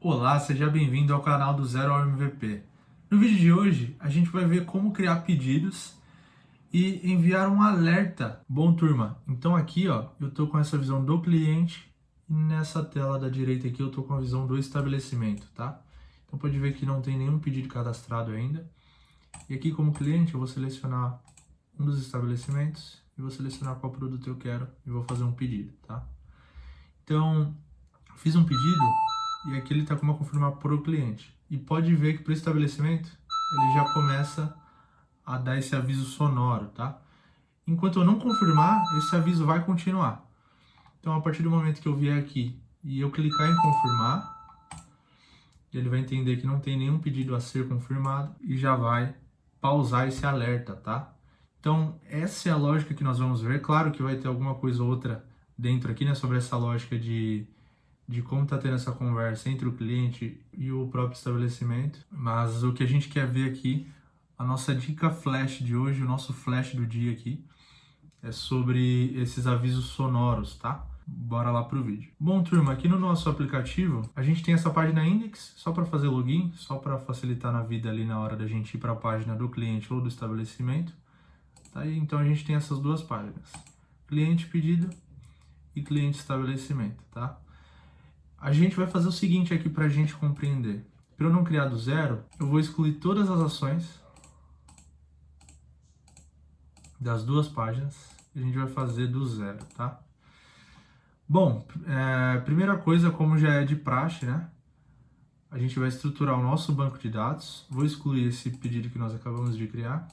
Olá, seja bem-vindo ao canal do Zero ao MVP. No vídeo de hoje, a gente vai ver como criar pedidos e enviar um alerta. Bom, turma, então aqui ó, eu estou com essa visão do cliente e nessa tela da direita aqui eu estou com a visão do estabelecimento, tá? Então pode ver que não tem nenhum pedido cadastrado ainda. E aqui como cliente eu vou selecionar um dos estabelecimentos e vou selecionar qual produto eu quero e vou fazer um pedido, tá? Então, fiz um pedido e aqui ele está como a confirmar para o cliente. E pode ver que para o estabelecimento ele já começa a dar esse aviso sonoro, tá? Enquanto eu não confirmar, esse aviso vai continuar. Então, a partir do momento que eu vier aqui e eu clicar em confirmar, ele vai entender que não tem nenhum pedido a ser confirmado e já vai pausar esse alerta, tá? Então, essa é a lógica que nós vamos ver. Claro que vai ter alguma coisa ou outra dentro aqui, né, sobre essa lógica de como está tendo essa conversa entre o cliente e o próprio estabelecimento. Mas o que a gente quer ver aqui, a nossa dica flash de hoje, o nosso flash do dia aqui, é sobre esses avisos sonoros, tá? Bora lá pro vídeo. Bom, turma, aqui no nosso aplicativo, a gente tem essa página index, só para fazer login, só para facilitar na vida ali na hora da gente ir para a página do cliente ou do estabelecimento. Tá? E então a gente tem essas duas páginas, cliente pedido e cliente estabelecimento, tá? A gente vai fazer o seguinte aqui para a gente compreender. Para eu não criar do zero, eu vou excluir todas as ações das duas páginas e a gente vai fazer do zero, tá? Bom, primeira coisa, como já é de praxe, né? A gente vai estruturar o nosso banco de dados. Vou excluir esse pedido que nós acabamos de criar.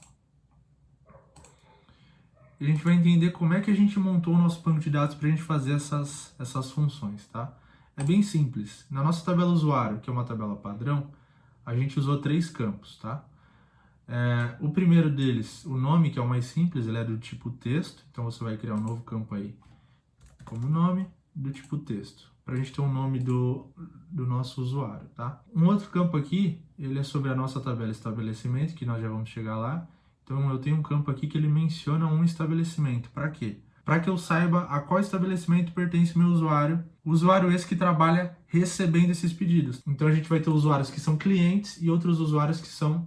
E a gente vai entender como é que a gente montou o nosso banco de dados para a gente fazer essas funções, tá? É bem simples. Na nossa tabela usuário, que é uma tabela padrão, a gente usou 3 campos, tá? O primeiro deles, o nome, que é o mais simples, ele é do tipo texto. Então você vai criar um novo campo aí como nome do tipo texto, para a gente ter o nome do nosso usuário, tá? Um outro campo aqui, ele é sobre a nossa tabela estabelecimento, que nós já vamos chegar lá. Então eu tenho um campo aqui que ele menciona um estabelecimento. Para quê? Para que eu saiba a qual estabelecimento pertence meu usuário. O usuário esse que trabalha recebendo esses pedidos. Então a gente vai ter usuários que são clientes e outros usuários que são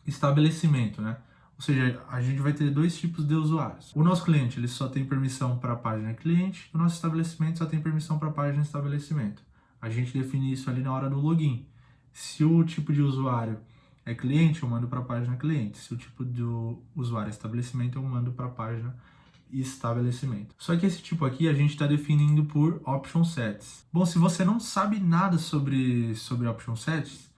estabelecimento, né? Ou seja, a gente vai ter 2 tipos de usuários. O nosso cliente, ele só tem permissão para a página cliente, o nosso estabelecimento só tem permissão para a página estabelecimento. A gente define isso ali na hora do login. Se o tipo de usuário é cliente, eu mando para a página cliente. Se o tipo do usuário é estabelecimento, eu mando para a página estabelecimento. Só que esse tipo aqui a gente está definindo por option sets. Bom, se você não sabe nada sobre option sets,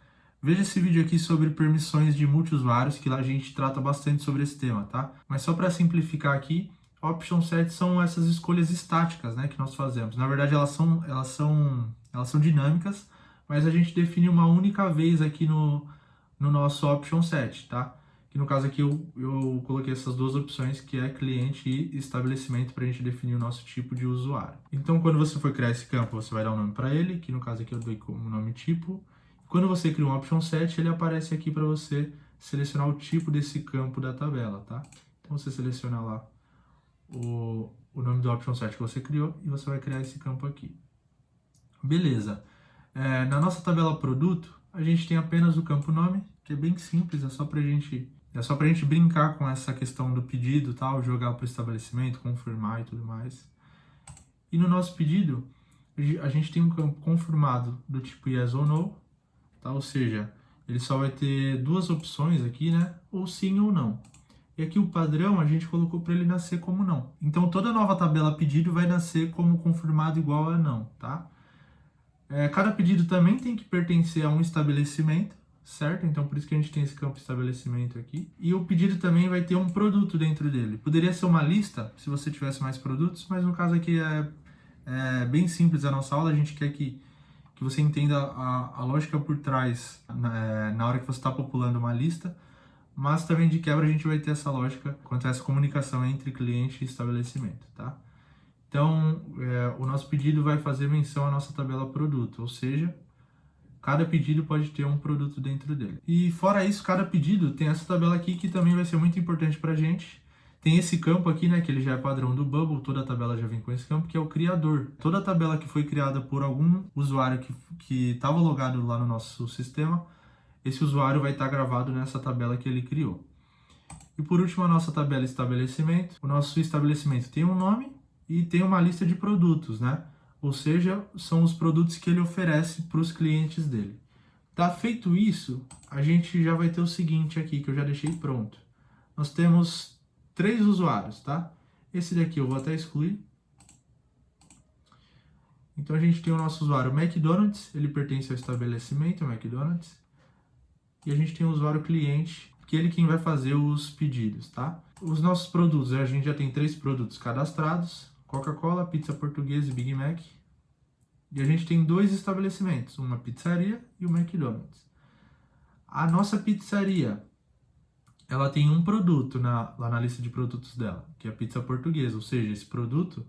veja esse vídeo aqui sobre permissões de multiusuários, que lá a gente trata bastante sobre esse tema, tá? Mas só para simplificar aqui, option sets são essas escolhas estáticas, né, que nós fazemos. Na verdade, elas são dinâmicas, mas a gente define uma única vez aqui no nosso option set, tá? Que no caso aqui eu coloquei essas 2 opções, que é cliente e estabelecimento, para a gente definir o nosso tipo de usuário. Então, quando você for criar esse campo, você vai dar um nome para ele, que no caso aqui eu dei como nome tipo. Quando você cria um option set, ele aparece aqui para você selecionar o tipo desse campo da tabela, tá? Então você seleciona lá o nome do option set que você criou e você vai criar esse campo aqui. Beleza. Na nossa tabela produto, a gente tem apenas o campo nome, que é bem simples, é só pra gente brincar com essa questão do pedido, tal, jogar para o estabelecimento, confirmar e tudo mais. E no nosso pedido, a gente tem um campo confirmado do tipo yes ou no, tá? Ou seja, ele só vai ter 2 opções aqui, né? Ou sim ou não. E aqui o padrão a gente colocou para ele nascer como não. Então toda nova tabela pedido vai nascer como confirmado igual a não, tá? Cada pedido também tem que pertencer a um estabelecimento, certo? Então por isso que a gente tem esse campo estabelecimento aqui. E o pedido também vai ter um produto dentro dele. Poderia ser uma lista, se você tivesse mais produtos, mas no caso aqui é bem simples a nossa aula. A gente quer que você entenda a lógica por trás na hora que você está populando uma lista, mas também de quebra a gente vai ter essa lógica quanto a essa comunicação entre cliente e estabelecimento, tá? Então, o nosso pedido vai fazer menção à nossa tabela produto, ou seja, cada pedido pode ter um produto dentro dele. E fora isso, cada pedido tem essa tabela aqui que também vai ser muito importante para a gente. Tem esse campo aqui, né, que ele já é padrão do Bubble, toda a tabela já vem com esse campo, que é o criador. Toda a tabela que foi criada por algum usuário que estava logado lá no nosso sistema, esse usuário vai estar gravado nessa tabela que ele criou. E por último, a nossa tabela estabelecimento. O nosso estabelecimento tem um nome e tem uma lista de produtos, né? Ou seja, são os produtos que ele oferece para os clientes dele. Tá feito isso, a gente já vai ter o seguinte aqui, que eu já deixei pronto. Nós temos 3 usuários, tá? Esse daqui eu vou até excluir. Então a gente tem o nosso usuário McDonald's, ele pertence ao estabelecimento McDonald's. E a gente tem o usuário cliente, que ele quem vai fazer os pedidos, tá? Os nossos produtos, a gente já tem 3 produtos cadastrados, Coca-Cola, Pizza Portuguesa e Big Mac. E a gente tem 2 estabelecimentos, uma pizzaria e o McDonald's. A nossa pizzaria, ela tem um produto lá na lista de produtos dela, que é a pizza portuguesa, ou seja, esse produto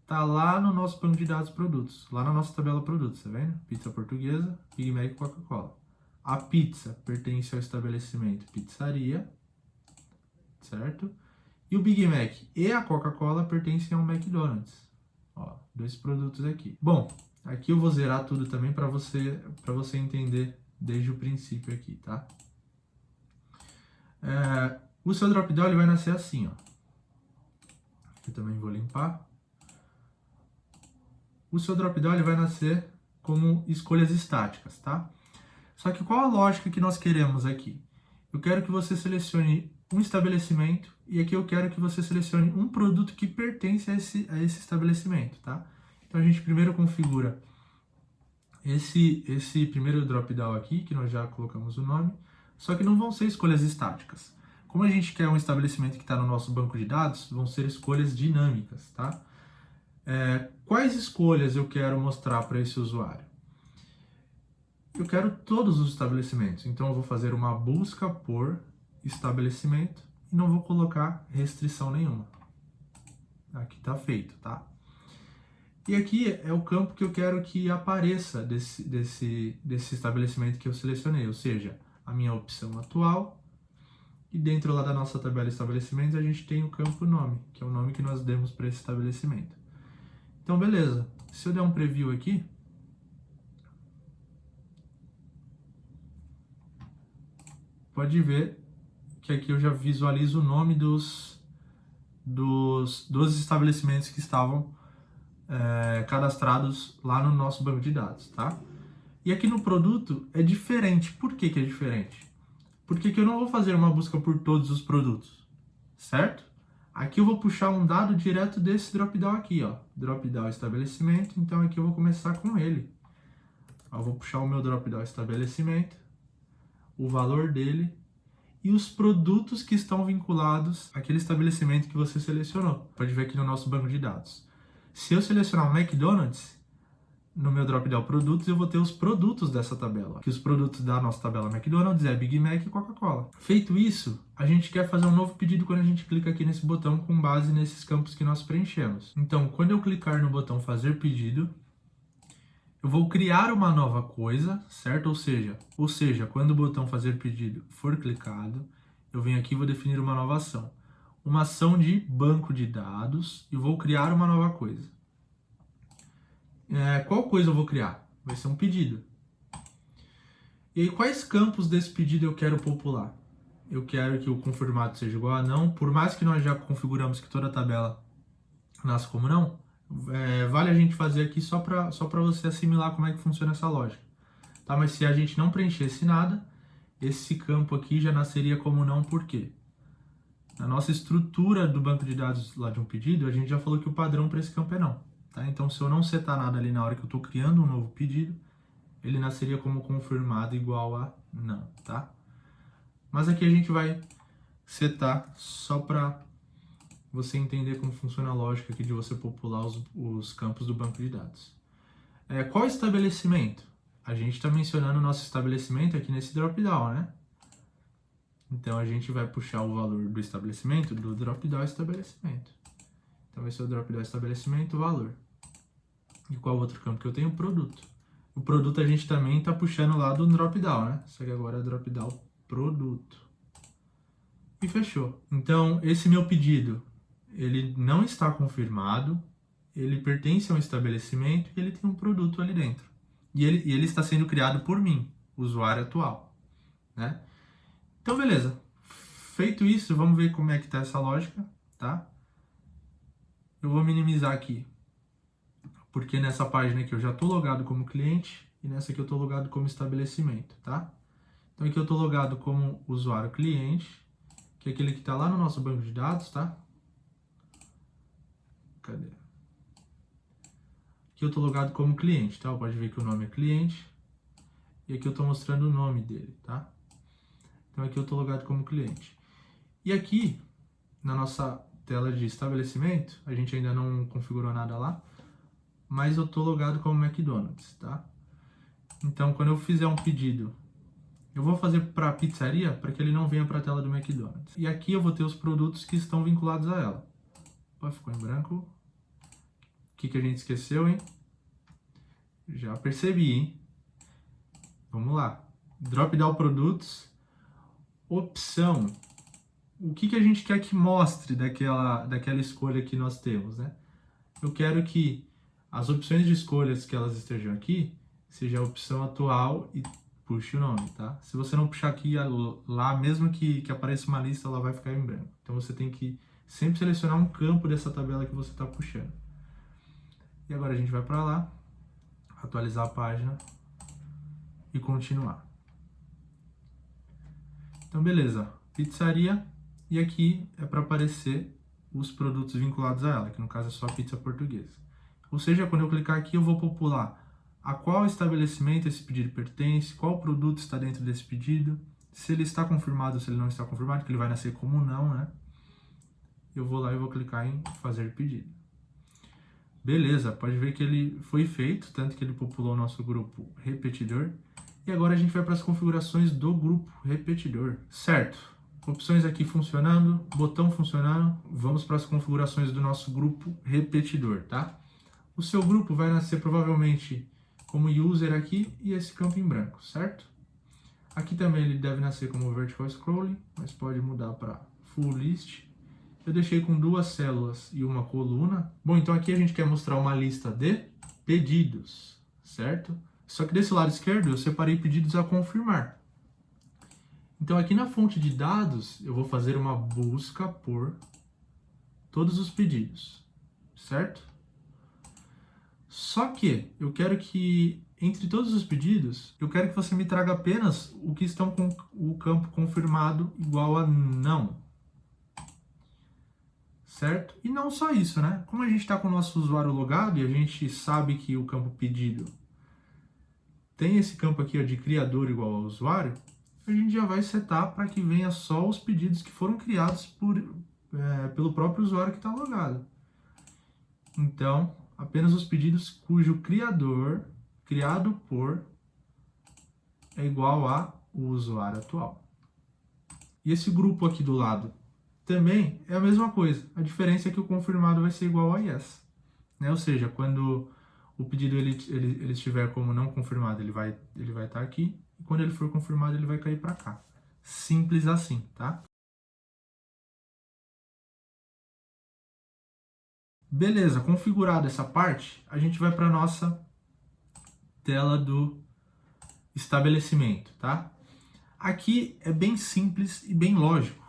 tá lá no nosso banco de dados produtos, lá na nossa tabela produtos, tá vendo? Pizza portuguesa, Big Mac e Coca-Cola. A pizza pertence ao estabelecimento pizzaria, certo? E o Big Mac e a Coca-Cola pertencem ao McDonald's. Ó, 2 produtos aqui. Bom, aqui eu vou zerar tudo também para você entender desde o princípio aqui, tá? O seu drop-down ele vai nascer assim, ó. Aqui também vou limpar. O seu drop-down ele vai nascer como escolhas estáticas, tá? Só que qual a lógica que nós queremos aqui? Eu quero que você selecione um estabelecimento e aqui eu quero que você selecione um produto que pertence a esse estabelecimento, tá? Então a gente primeiro configura esse primeiro drop-down aqui, que nós já colocamos o nome, só que não vão ser escolhas estáticas. Como a gente quer um estabelecimento que está no nosso banco de dados, vão ser escolhas dinâmicas, tá? Quais escolhas eu quero mostrar para esse usuário? Eu quero todos os estabelecimentos, então eu vou fazer uma busca por estabelecimento e não vou colocar restrição nenhuma. Aqui está feito, tá? E aqui é o campo que eu quero que apareça desse estabelecimento que eu selecionei, ou seja, a minha opção atual. E dentro lá da nossa tabela estabelecimentos a gente tem o campo nome, que é o nome que nós demos para esse estabelecimento. Então beleza, se eu der um preview aqui, pode ver que aqui eu já visualizo o nome dos estabelecimentos que estavam cadastrados lá no nosso banco de dados, tá? E aqui no produto é diferente. Por que que é diferente? Porque aqui eu não vou fazer uma busca por todos os produtos, certo? Aqui eu vou puxar um dado direto desse drop-down aqui, ó. Drop-down estabelecimento, então aqui eu vou começar com ele. Eu vou puxar o meu drop-down estabelecimento, o valor dele e os produtos que estão vinculados àquele estabelecimento que você selecionou. Pode ver aqui no nosso banco de dados. Se eu selecionar o McDonald's, no meu drop-down produtos, eu vou ter os produtos dessa tabela. Que os produtos da nossa tabela McDonald's é Big Mac e Coca-Cola. Feito isso, a gente quer fazer um novo pedido quando a gente clica aqui nesse botão com base nesses campos que nós preenchemos. Então, quando eu clicar no botão fazer pedido, eu vou criar uma nova coisa, certo? Ou seja, quando o botão fazer pedido for clicado, eu venho aqui e vou definir uma nova ação. Uma ação de banco de dados e vou criar uma nova coisa. Qual coisa eu vou criar? Vai ser um pedido. E aí, quais campos desse pedido eu quero popular? Eu quero que o confirmado seja igual a não, por mais que nós já configuramos que toda a tabela nasce como não, vale a gente fazer aqui só para você assimilar como é que funciona essa lógica. Tá? Mas se a gente não preenchesse nada, esse campo aqui já nasceria como não, por quê? Na nossa estrutura do banco de dados lá de um pedido, a gente já falou que o padrão para esse campo é não. Tá? Então, se eu não setar nada ali na hora que eu estou criando um novo pedido, ele nasceria como confirmado igual a não, tá? Mas aqui a gente vai setar só para você entender como funciona a lógica aqui de você popular os campos do banco de dados. Qual estabelecimento? A gente está mencionando o nosso estabelecimento aqui nesse drop-down, né? Então, a gente vai puxar o valor do estabelecimento do drop-down estabelecimento. Então, vai ser o drop-down estabelecimento, valor. E qual outro campo que eu tenho? Produto. O produto a gente também está puxando lá do drop-down, né? Só que agora é drop-down produto. e fechou. Então, esse meu pedido, ele não está confirmado, ele pertence a um estabelecimento e ele tem um produto ali dentro. E ele está sendo criado por mim, usuário atual, né? Então, beleza. Feito isso, vamos ver como é que está essa lógica, tá? Eu vou minimizar aqui, porque nessa página aqui eu já estou logado como cliente e nessa aqui eu estou logado como estabelecimento, tá? Então aqui eu estou logado como usuário cliente, que é aquele que está lá no nosso banco de dados, tá? Cadê? Aqui eu estou logado como cliente, tá? Pode ver que o nome é cliente e aqui eu estou mostrando o nome dele, tá? Então aqui eu estou logado como cliente. E aqui, na nossa tela de estabelecimento, a gente ainda não configurou nada lá, mas eu estou logado como McDonald's, tá? Então, quando eu fizer um pedido, eu vou fazer para a pizzaria para que ele não venha para a tela do McDonald's. E aqui eu vou ter os produtos que estão vinculados a ela. Opa, ficou em branco. O que a gente esqueceu, hein? Já percebi, hein? Vamos lá. Drop down produtos. Opção. O que a gente quer que mostre daquela escolha que nós temos, né? Eu quero que as opções de escolhas que elas estejam aqui seja a opção atual e puxe o nome, tá? Se você não puxar aqui lá, mesmo que apareça uma lista, ela vai ficar em branco. Então você tem que sempre selecionar um campo dessa tabela que você está puxando. E agora a gente vai para lá, atualizar a página e continuar. Então beleza, pizzaria, e aqui é para aparecer os produtos vinculados a ela, que no caso é só a pizza portuguesa. Ou seja, quando eu clicar aqui eu vou popular a qual estabelecimento esse pedido pertence, qual produto está dentro desse pedido, se ele está confirmado ou se ele não está confirmado, que ele vai nascer como não, né? Eu vou lá e vou clicar em fazer pedido. Beleza, pode ver que ele foi feito, tanto que ele populou o nosso grupo repetidor. E agora a gente vai para as configurações do grupo repetidor, certo? Opções aqui funcionando, botão funcionando, vamos para as configurações do nosso grupo repetidor, tá? O seu grupo vai nascer provavelmente como user aqui e esse campo em branco, certo? Aqui também ele deve nascer como vertical scrolling, mas pode mudar para full list. Eu deixei com 2 células e uma coluna. Bom, então aqui a gente quer mostrar uma lista de pedidos, certo? Só que desse lado esquerdo eu separei pedidos a confirmar. Então aqui na fonte de dados eu vou fazer uma busca por todos os pedidos, certo? Só que eu quero que entre todos os pedidos, eu quero que você me traga apenas o que estão com o campo confirmado igual a não. Certo? E não só isso, né? Como a gente está com o nosso usuário logado e a gente sabe que o campo pedido tem esse campo aqui ó, de criador igual ao usuário, a gente já vai setar para que venha só os pedidos que foram criados pelo próprio usuário que está logado. Então, apenas os pedidos cujo criador, criado por, é igual a o usuário atual. E esse grupo aqui do lado também é a mesma coisa. A diferença é que o confirmado vai ser igual a yes. Né? Ou seja, quando o pedido ele estiver como não confirmado, ele vai estar aqui. E quando ele for confirmado, ele vai cair para cá. Simples assim, tá? Beleza, configurada essa parte, a gente vai para a nossa tela do estabelecimento, tá? Aqui é bem simples e bem lógico.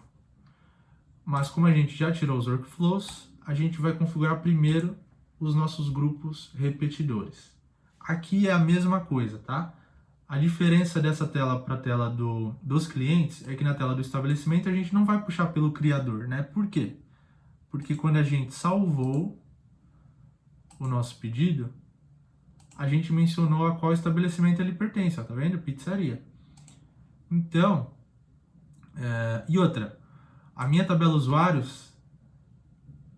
Mas como a gente já tirou os workflows, a gente vai configurar primeiro os nossos grupos repetidores. Aqui é a mesma coisa, tá? A diferença dessa tela para a tela dos clientes é que na tela do estabelecimento a gente não vai puxar pelo criador, né? Por quê? Porque quando a gente salvou o nosso pedido, a gente mencionou a qual estabelecimento ele pertence, ó, tá vendo? Pizzaria. Então, e outra, a minha tabela usuários,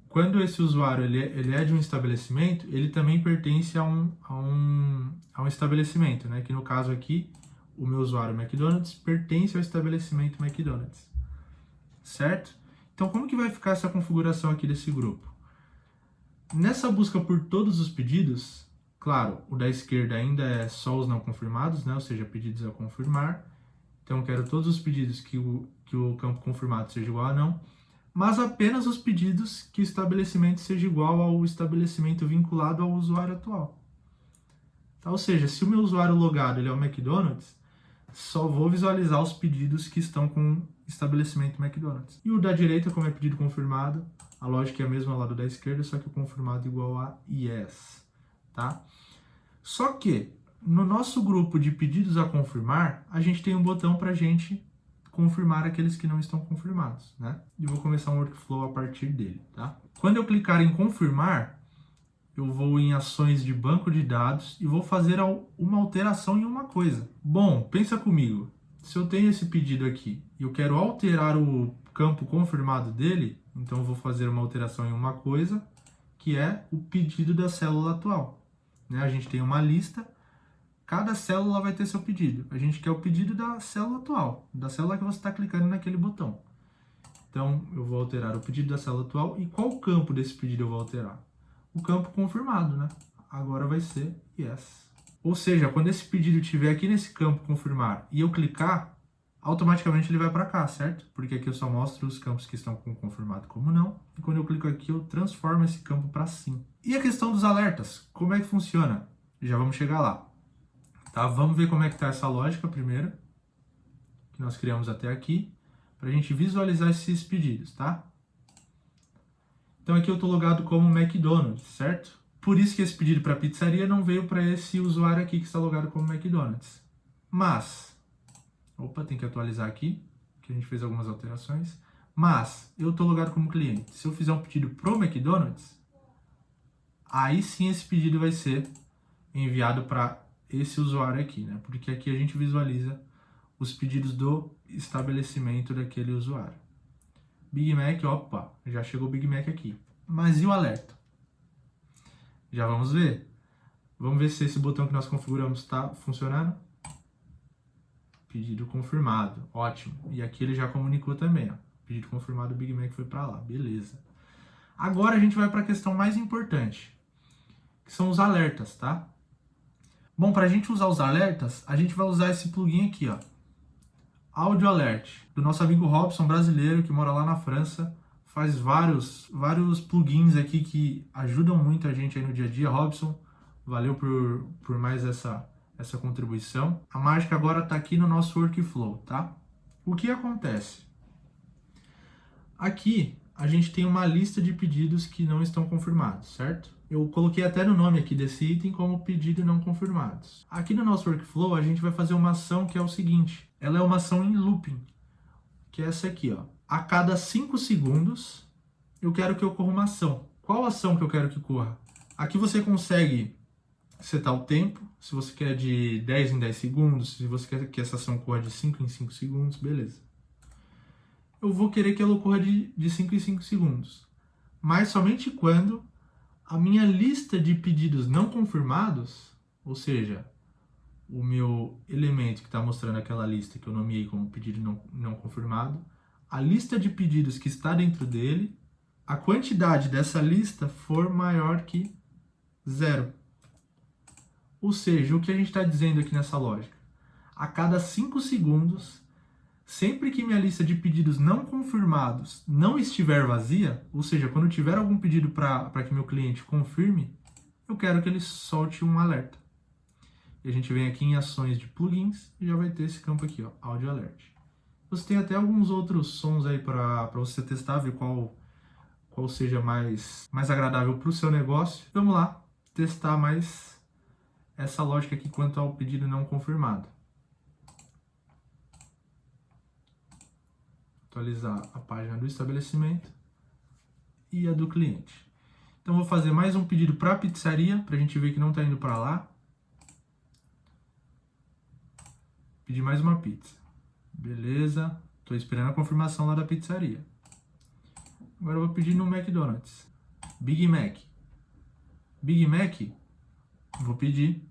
quando esse usuário ele é de um estabelecimento, ele também pertence a um estabelecimento, né? Que no caso aqui, o meu usuário McDonald's pertence ao estabelecimento McDonald's, certo? Então, como que vai ficar essa configuração aqui desse grupo? Nessa busca por todos os pedidos, claro, o da esquerda ainda é só os não confirmados, né? Ou seja, pedidos a confirmar. Então, eu quero todos os pedidos que o campo confirmado seja igual a não, mas apenas os pedidos que o estabelecimento seja igual ao estabelecimento vinculado ao usuário atual. Tá? Ou seja, se o meu usuário logado ele é o McDonald's, só vou visualizar os pedidos que estão com estabelecimento McDonald's. E o da direita, como é pedido confirmado, a lógica é a mesma lá do da esquerda, só que o confirmado igual a yes. Tá? Só que, no nosso grupo de pedidos a confirmar, a gente tem um botão para a gente confirmar aqueles que não estão confirmados, né? E vou começar um workflow a partir dele, tá? Quando eu clicar em confirmar, eu vou em ações de banco de dados e vou fazer uma alteração em uma coisa. Bom, pensa comigo. Se eu tenho esse pedido aqui e eu quero alterar o campo confirmado dele, então eu vou fazer uma alteração em uma coisa, que é o pedido da célula atual. Né? A gente tem uma lista, cada célula vai ter seu pedido. A gente quer o pedido da célula atual, da célula que você está clicando naquele botão. Então, eu vou alterar o pedido da célula atual. E qual campo desse pedido eu vou alterar? O campo confirmado, né? Agora vai ser yes. Ou seja, quando esse pedido estiver aqui nesse campo confirmar e eu clicar, automaticamente ele vai para cá, certo? Porque aqui eu só mostro os campos que estão com confirmado como não. E quando eu clico aqui, eu transformo esse campo para sim. E a questão dos alertas? Como é que funciona? Já vamos chegar lá. Tá? Vamos ver como é que está essa lógica primeiro, que nós criamos até aqui, para a gente visualizar esses pedidos, tá? Então aqui eu estou logado como McDonald's, certo? Por isso que esse pedido para pizzaria não veio para esse usuário aqui que está logado como McDonald's. Mas, opa, tem que atualizar aqui, que a gente fez algumas alterações. Mas, eu estou logado como cliente. Se eu fizer um pedido pro McDonald's, aí sim esse pedido vai ser enviado para esse usuário aqui, né? Porque aqui a gente visualiza os pedidos do estabelecimento daquele usuário. Big Mac, opa, já chegou o Big Mac aqui. Mas e o alerta? Já vamos ver. Vamos ver se esse botão que nós configuramos está funcionando. Pedido confirmado, ótimo. E aqui ele já comunicou também, ó. Pedido confirmado, o Big Mac foi para lá, beleza. Agora a gente vai para a questão mais importante, que são os alertas, tá? Bom, para a gente usar os alertas, a gente vai usar esse plugin aqui, ó. Audio Alert, do nosso amigo Robson, brasileiro, que mora lá na França. Faz vários plugins aqui que ajudam muito a gente aí no dia a dia. Robson, valeu por mais essa contribuição. A mágica agora está aqui no nosso workflow, tá? O que acontece? Aqui a gente tem uma lista de pedidos que não estão confirmados, certo? Eu coloquei até no nome aqui desse item como pedido não confirmados. Aqui no nosso workflow a gente vai fazer uma ação que é o seguinte. Ela é uma ação em looping, que é essa aqui, ó. A cada 5 segundos eu quero que ocorra uma ação. Qual ação que eu quero que ocorra? Aqui você consegue setar o tempo, se você quer de 10 em 10 segundos, se você quer que essa ação ocorra de 5 em 5 segundos, beleza. Eu vou querer que ela ocorra de 5 em 5 segundos, mas somente quando a minha lista de pedidos não confirmados, ou seja, o meu elemento que está mostrando aquela lista que eu nomeei como pedido não confirmado, a lista de pedidos que está dentro dele, a quantidade dessa lista for maior que 0. Ou seja, o que a gente está dizendo aqui nessa lógica? A cada 5 segundos, sempre que minha lista de pedidos não confirmados não estiver vazia, ou seja, quando tiver algum pedido para que meu cliente confirme, eu quero que ele solte um alerta. E a gente vem aqui em ações de plugins e já vai ter esse campo aqui, ó, Audio Alert. Você tem até alguns outros sons aí para você testar, ver qual seja mais agradável para o seu negócio. Vamos lá testar mais essa lógica aqui quanto ao pedido não confirmado. Atualizar a página do estabelecimento e a do cliente. Então vou fazer mais um pedido para a pizzaria, para a gente ver que não está indo para lá. Pedir mais uma pizza. Beleza. Estou esperando a confirmação lá da pizzaria. Agora eu vou pedir no McDonald's. Big Mac. Big Mac. Vou pedir.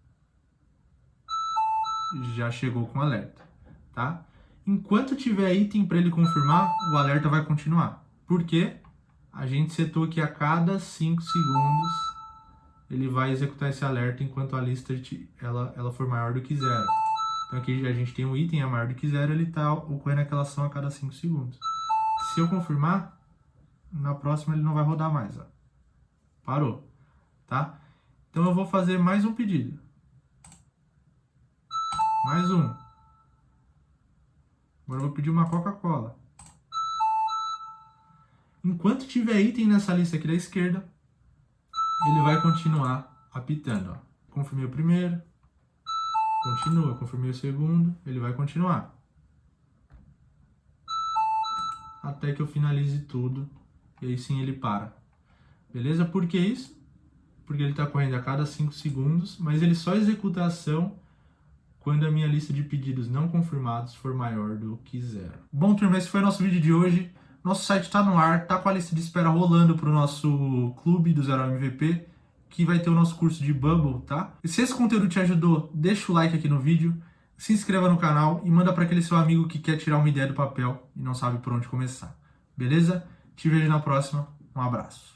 Já chegou com alerta, tá? Enquanto tiver item para ele confirmar, o alerta vai continuar. Por quê? A gente setou que a cada 5 segundos ele vai executar esse alerta enquanto a lista ela for maior do que 0. Então aqui a gente tem um item, é maior do que 0, ele está ocorrendo aquela ação a cada 5 segundos. Se eu confirmar, na próxima ele não vai rodar mais. Ó. Parou. Tá? Então eu vou fazer mais um pedido. Mais um. Agora eu vou pedir uma Coca-Cola. Enquanto tiver item nessa lista aqui da esquerda, ele vai continuar apitando. Ó. Confirmei o primeiro. Continua. Confirmei o segundo. Ele vai continuar. Até que eu finalize tudo. E aí sim ele para. Beleza? Por que isso? Porque ele está correndo a cada 5 segundos, mas ele só executa a ação quando a minha lista de pedidos não confirmados for maior do que 0. Bom, turma, esse foi o nosso vídeo de hoje. Nosso site está no ar, está com a lista de espera rolando para o nosso clube do 0 ao MVP, que vai ter o nosso curso de Bubble, tá? E se esse conteúdo te ajudou, deixa o like aqui no vídeo, se inscreva no canal e manda para aquele seu amigo que quer tirar uma ideia do papel e não sabe por onde começar. Beleza? Te vejo na próxima. Um abraço.